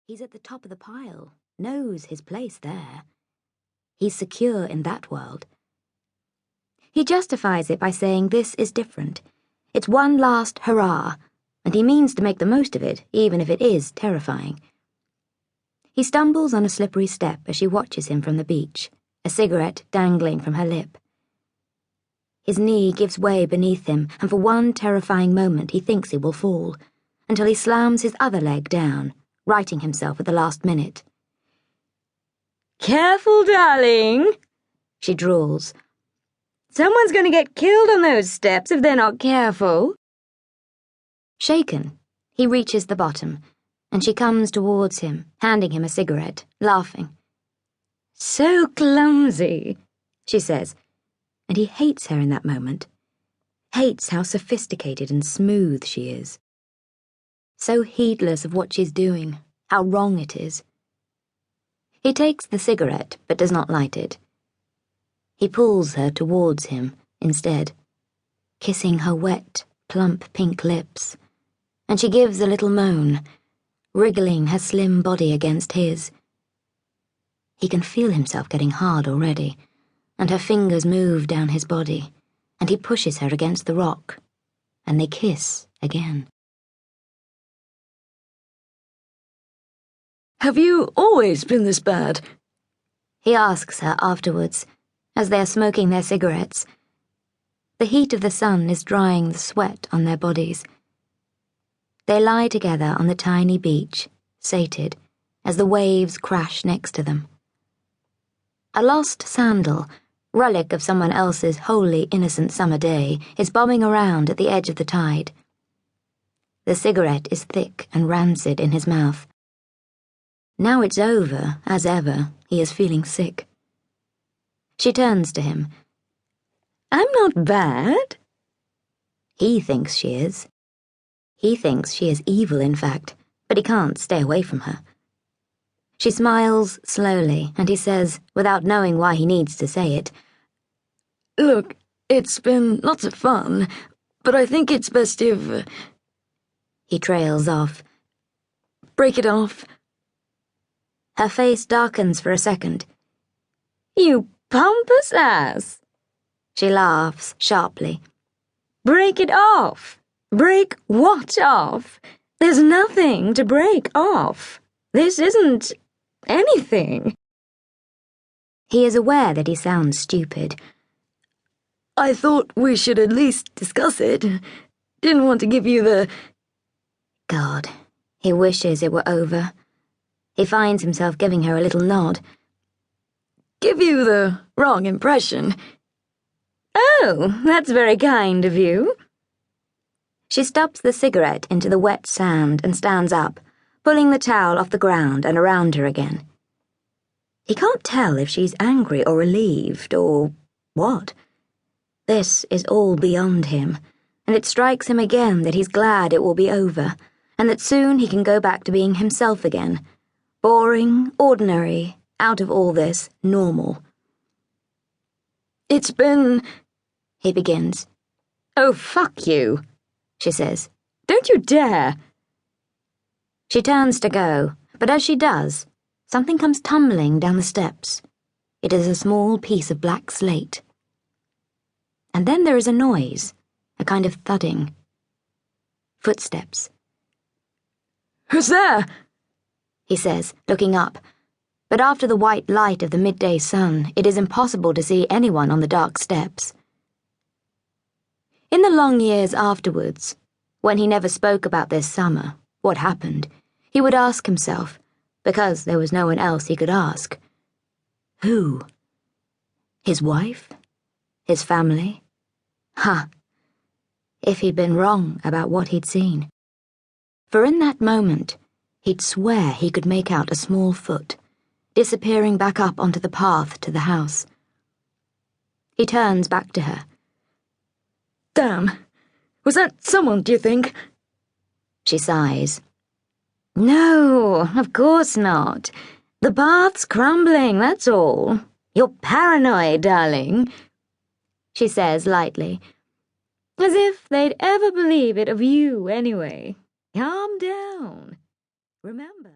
He's at the top of the pile, knows his place there. He's secure in that world. He justifies it by saying this is different. It's one last hurrah, and he means to make the most of it, even if it is terrifying. He stumbles on a slippery step as she watches him from the beach, a cigarette dangling from her lip. His knee gives way beneath him, and for one terrifying moment he thinks he will fall, until he slams his other leg down, righting himself at the last minute. "Careful, darling," she drawls. "Someone's going to get killed on those steps if they're not careful." Shaken, he reaches the bottom, and she comes towards him, handing him a cigarette, laughing. "So clumsy," she says, and he hates her in that moment. Hates how sophisticated and smooth she is. So heedless of what she's doing, how wrong it is. He takes the cigarette, but does not light it. He pulls her towards him, instead, kissing her wet, plump pink lips, and she gives a little moan, wriggling her slim body against his. He can feel himself getting hard already, and her fingers move down his body, and he pushes her against the rock, and they kiss again. "Have you always been this bad?" he asks her afterwards, as they are smoking their cigarettes. The heat of the sun is drying the sweat on their bodies. They lie together on the tiny beach, sated, as the waves crash next to them. A lost sandal, relic of someone else's wholly innocent summer day, is bobbing around at the edge of the tide. The cigarette is thick and rancid in his mouth. Now it's over, as ever, he is feeling sick. She turns to him. "I'm not bad." He thinks she is. He thinks she is evil, in fact, but he can't stay away from her. She smiles slowly, and he says, without knowing why he needs to say it, "Look, it's been lots of fun, but I think it's best if..." He trails off. "Break it off." Her face darkens for a second. "You pompous ass!" She laughs sharply. "Break it off! Break what off? There's nothing to break off. This isn't anything." He is aware that he sounds stupid. "I thought we should at least discuss it. Didn't want to give you the..." God, he wishes it were over. He finds himself giving her a little nod. "Give you the wrong impression." "Oh, that's very kind of you." She stubs the cigarette into the wet sand and stands up, pulling the towel off the ground and around her again. He can't tell if she's angry or relieved or what. This is all beyond him, and it strikes him again that he's glad it will be over, and that soon he can go back to being himself again. Boring, ordinary, out of all this, normal. "It's been..." he begins. "Oh, fuck you," she says. "Don't you dare." She turns to go, but as she does, something comes tumbling down the steps. It is a small piece of black slate. And then there is a noise, a kind of thudding. Footsteps. "Who's there?" he says, looking up, but after the white light of the midday sun, it is impossible to see anyone on the dark steps. In the long years afterwards, when he never spoke about this summer, what happened, he would ask himself, because there was no one else he could ask. Who? His wife? His family? If he'd been wrong about what he'd seen. For in that moment, he'd swear he could make out a small foot, disappearing back up onto the path to the house. He turns back to her. "Damn. Was that someone, do you think?" She sighs. "No, of course not. The path's crumbling, that's all. You're paranoid, darling," she says lightly. As if they'd ever believe it of you anyway. Calm down. Remember.